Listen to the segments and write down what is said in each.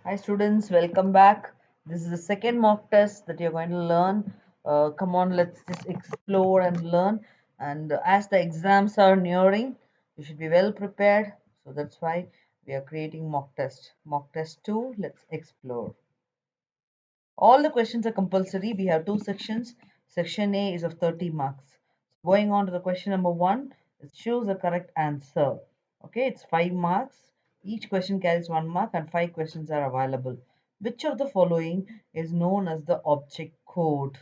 Hi students, welcome back. This is the second mock test that you're going to learn. Come on, let's just explore and learn. And as the exams are nearing, you should be well prepared. So that's why we are creating mock test. Mock test 2, let's explore. All the questions are compulsory. We have two sections. Section A is of 30 marks. Going on to the question number 1, choose the correct answer. Okay, it's 5 marks. Each question carries 1 mark and 5 questions are available. Which of the following is known as the object code?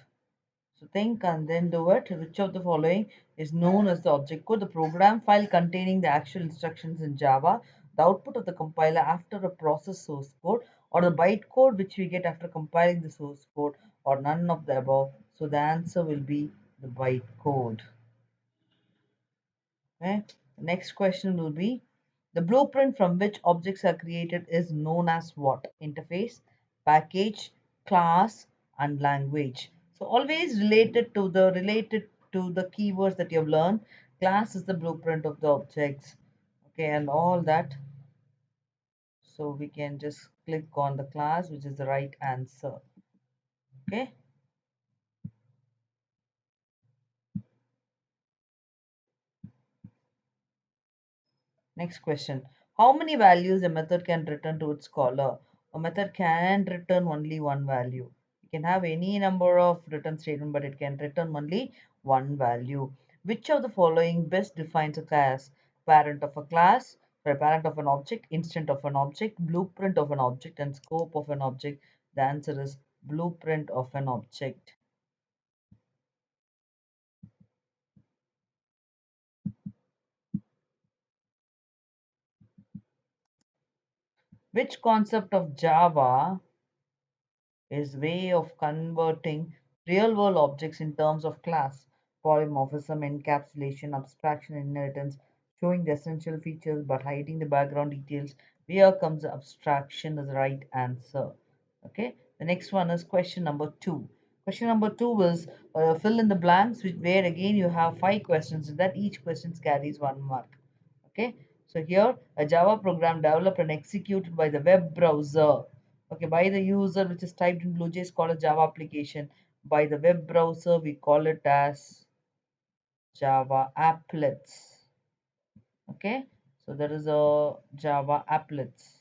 So think and then do it. Which of the following is known as the object code? The program file containing the actual instructions in Java, the output of the compiler after a process source code, or the bytecode which we get after compiling the source code, or none of the above. So the answer will be the bytecode. Okay. The next question will be the blueprint from which objects are created is known as what? Interface, package, class, and language. So always related to the keywords that you've learned. Class is the blueprint of the objects. Okay, and all that. So we can just click on the class, which is the right answer. Okay. Next question. How many values a method can return to its caller? A method can return only one value. You can have any number of return statement, but it can return only one value. Which of the following best defines a class? Parent of a class, sorry, parent of an object, instant of an object, blueprint of an object, and scope of an object. The answer is blueprint of an object. Which concept of Java is way of converting real world objects in terms of class, polymorphism, encapsulation, abstraction, inheritance, showing the essential features but hiding the background details. Here comes the abstraction as the right answer. Okay, the next one is question number 2. Question number 2 is fill in the blanks, where again you have 5 questions that each question carries 1 mark. Okay, so here a Java program developed and executed by the web browser, okay, by the user, which is typed in BlueJay, is called a Java application. By the web browser, we call it as Java applets. Okay, so there is a Java applets.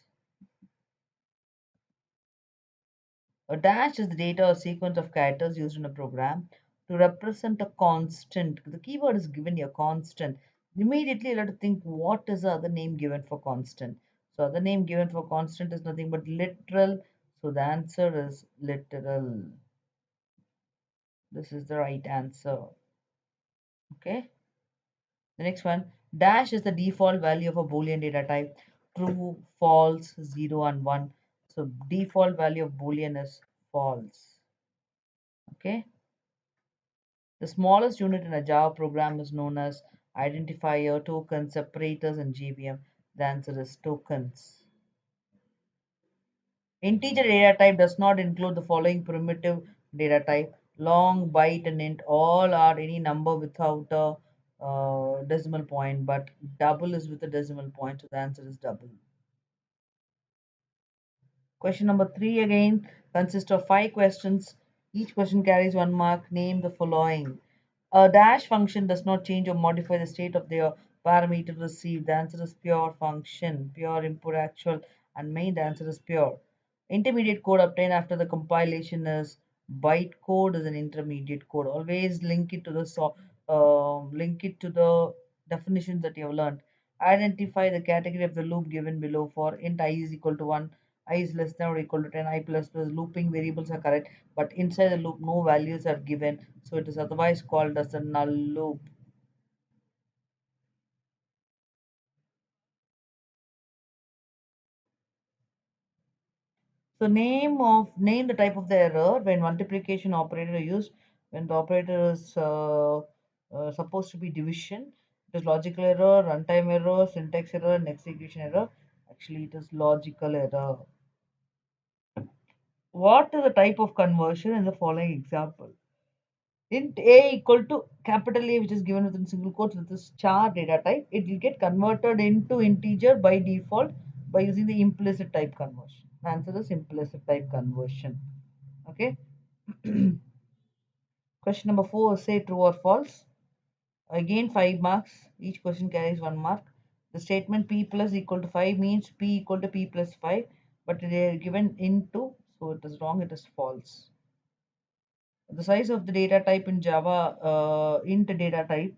A dash is the data or sequence of characters used in a program to represent a constant. The keyword is given here, constant. Immediately you have to think, what is the other name given for constant? So other name given for constant is nothing but literal. So the answer is literal. This is the right answer. Okay. The next one, dash is the default value of a Boolean data type, true, false, 0, and 1. So default value of Boolean is false. Okay. The smallest unit in a Java program is known as identifier, token, separators, and JVM. The answer is tokens. Integer data type does not include the following primitive data type: long, byte, and int. All are any number without a decimal point, but double is with a decimal point, so the answer is double. Question number 3 again consists of 5 questions. Each question carries 1 mark. Name the following. A dash function does not change or modify the state of the parameter received. The answer is pure function, pure input actual, and main. The answer is pure. Intermediate code obtained after the compilation is byte code is an intermediate code. Always link it to the definitions that you have learned. Identify the category of the loop given below. For int I is equal to 1, I is less than or equal to 10, I plus plus. Looping variables are correct, but inside the loop no values are given, so it is otherwise called as a null loop. So name the type of the error when multiplication operator is used, when the operator is supposed to be division. It is logical error, runtime error, syntax error, and execution error. Actually, it is logical error. What is the type of conversion in the following example? Int a equal to capital A, which is given within single quotes with this char data type, it will get converted into integer by default by using the implicit type conversion. The answer is implicit type conversion. Okay. Question number 4, say true or false. Again 5 marks. Each question carries 1 mark. The statement p plus equal to 5 means p equal to p plus 5, but they are given into, so it is wrong, it is false. The size of the data type in Java, int data type,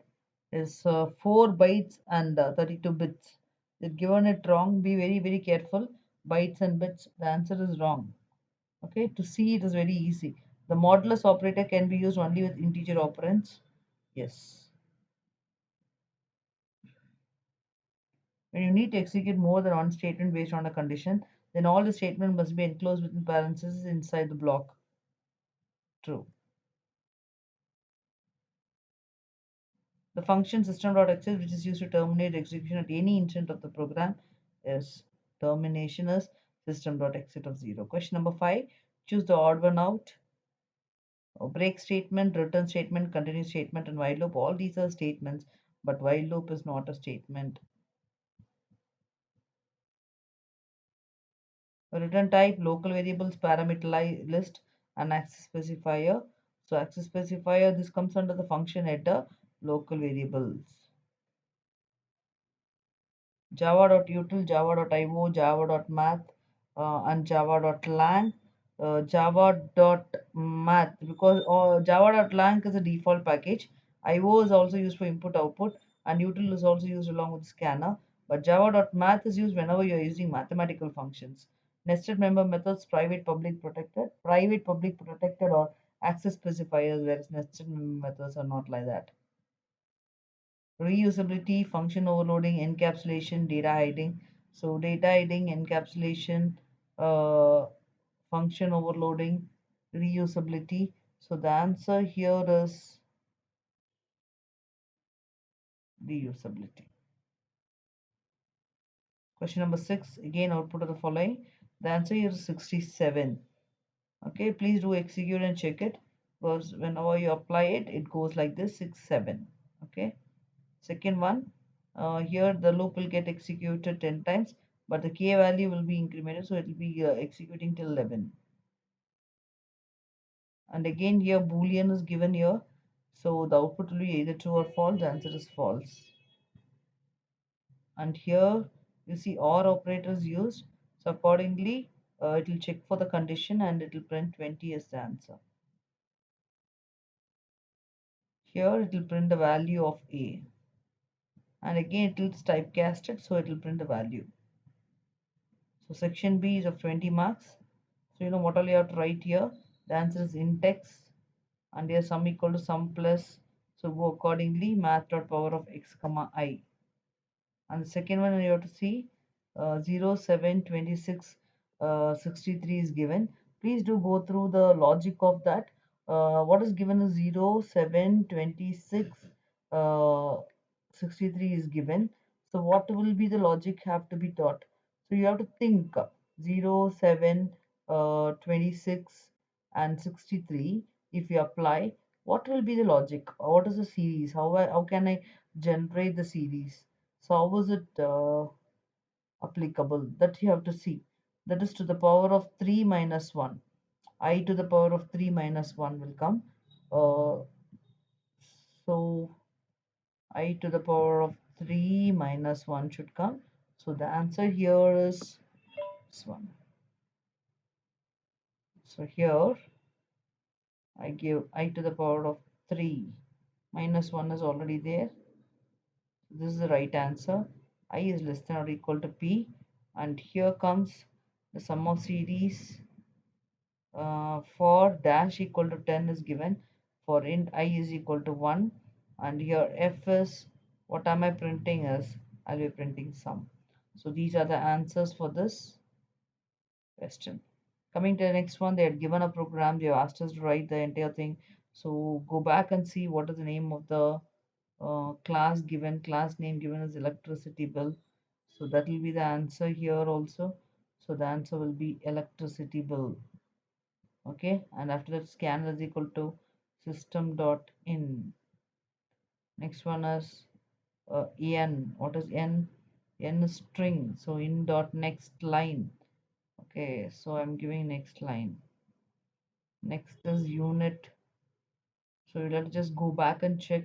is 4 bytes and 32 bits. They've given it wrong. Be very, very careful. Bytes and bits, the answer is wrong. Okay, to see it is very easy. The modulus operator can be used only with integer operands. Yes. When you need to execute more than one statement based on a condition, then all the statement must be enclosed within parentheses inside the block. True. The function system.exit, which is used to terminate execution at any instant of the program, is termination is system.exit of 0. Question number 5. Choose the odd one out. Break statement, return statement, continue statement, and while loop. All these are statements, but while loop is not a statement. Return type, local variables, parameter list, and access specifier. So access specifier, this comes under the function header, local variables. Java.util, Java.io, Java.math, and Java.lang. Java.math, because Java.lang is a default package. IO is also used for input output, and util is also used along with scanner. But Java.math is used whenever you are using mathematical functions. Nested member methods, private, public protected, or access specifiers, whereas nested member methods are not like that. Reusability, function overloading, encapsulation, data hiding. So data hiding, encapsulation, uh, function overloading, reusability. So the answer here is reusability. Question number 6, again output of the following. The answer here is 67. Okay, please do execute and check it, because whenever you apply it, it goes like this, 6, 7. Okay. Second one, here the loop will get executed 10 times, but the k value will be incremented, so it will be executing till 11. And again here boolean is given here, so the output will be either true or false. The answer is false. And here you see OR operators used, so accordingly it will check for the condition and it will print 20 as the answer. Here it will print the value of a, and again it will typecasted, so it will print the value. So section B is of 20 marks. So you know what all you have to write here. The answer is index, and here sum equal to sum plus. So go accordingly, math dot power of x comma I. And the second one you have to see 0, 7, 26, 63 is given. Please do go through the logic of that. What is given is 0, 7, 26, uh, 63 is given. So what will be the logic have to be taught? So you have to think 0, 7, 26 and 63. If you apply, what will be the logic? What is the series? How can I generate the series? So how is it applicable? That you have to see. That is to the power of 3 minus 1. I to the power of 3 minus 1 will come. So I to the power of 3 minus 1 should come. So the answer here is this one. So here I give I to the power of 3 minus 1 is already there. This is the right answer. I is less than or equal to P, and here comes the sum of series for dash equal to 10 is given, for int I is equal to 1, and here F is, what am I printing is, I'll be printing sum. So these are the answers for this question. Coming to the next one, they had given a program, they have asked us to write the entire thing. So go back and see what is the name of the class name given as electricity bill. So that will be the answer here also. So the answer will be electricity bill. Okay, and after that scanner is equal to system.in. Next one is n. What is n? N is string, so in dot next line. Okay, so I'm giving next line. Next is unit. So you have to just go back and check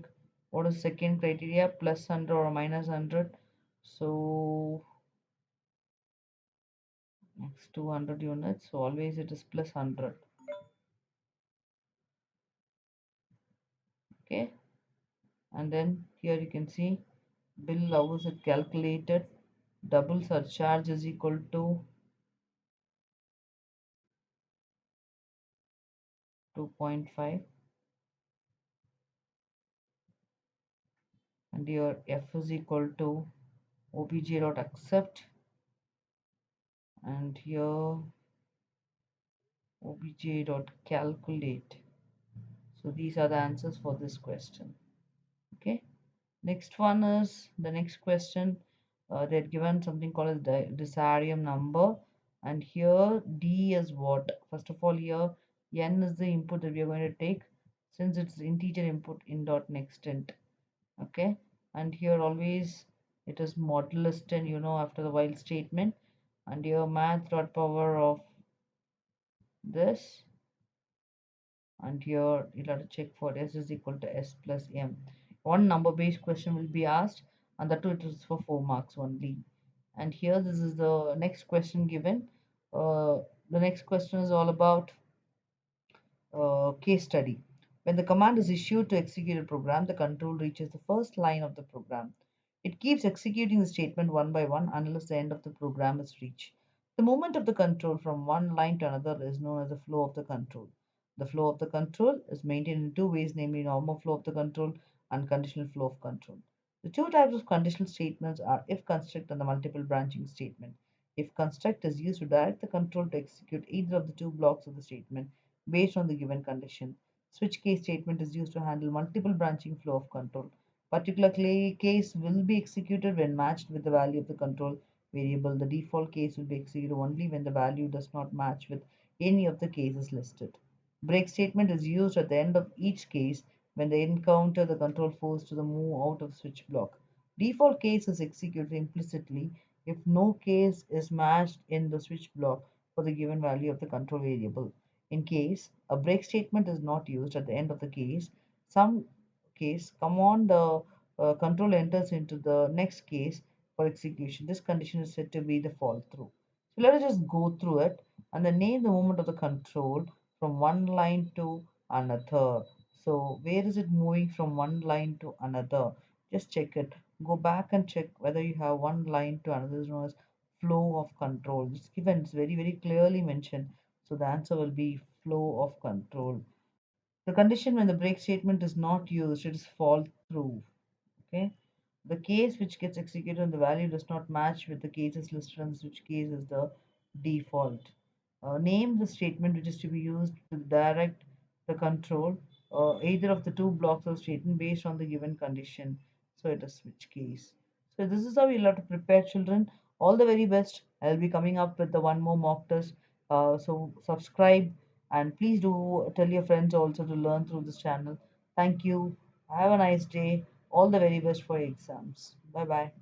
what is second criteria, plus 100 or minus 100. So next 200 units, so always it is plus 100. Okay, and then here you can see bill, how is it calculated? Double surcharge is equal to 2.5, and your f is equal to obj.accept, and here obj.calculate. So these are the answers for this question. Okay, next one is the next question. They're given something called as the Desarium number, and here D is what? First of all, here N is the input that we are going to take, since it's integer input in dot next int. Okay, and here always it is modulus 10, after the while statement, and here math dot power of this, and here you'll have to check for s is equal to s plus m. One number based question will be asked, and that too it is for 4 marks only. And here this is the next question given. The next question is all about case study. When the command is issued to execute a program, the control reaches the first line of the program. It keeps executing the statement one by one unless the end of the program is reached. The movement of the control from one line to another is known as the flow of the control. The flow of the control is maintained in two ways, namely normal flow of the control and conditional flow of control. The two types of conditional statements are if construct and the multiple branching statement. If construct is used to direct the control to execute either of the two blocks of the statement based on the given condition. Switch case statement is used to handle multiple branching flow of control. Particular case will be executed when matched with the value of the control variable. The default case will be executed only when the value does not match with any of the cases listed. Break statement is used at the end of each case when they encounter the control force to the move out of switch block. Default case is executed implicitly if no case is matched in the switch block for the given value of the control variable. In case a break statement is not used at the end of the case, some case command the control enters into the next case for execution. This condition is said to be the fall through. So let us just go through it and then name the movement of the control from one line to another. So where is it moving from one line to another? Just check it. Go back and check whether you have one line to another, is known as flow of control. It's given, it's very, very clearly mentioned. So the answer will be flow of control. The condition when the break statement is not used, it is fall through. Okay. The case which gets executed and the value does not match with the cases listed on the switch case is the default. Name the statement which is to be used to direct the control either of the two blocks of statement based on the given condition. So it is switch case. So this is how you'll have to prepare, children. All the very best. I'll be coming up with the one more mock test. So subscribe and please do tell your friends also to learn through this channel. Thank you. Have a nice day. All the very best for your exams. Bye bye.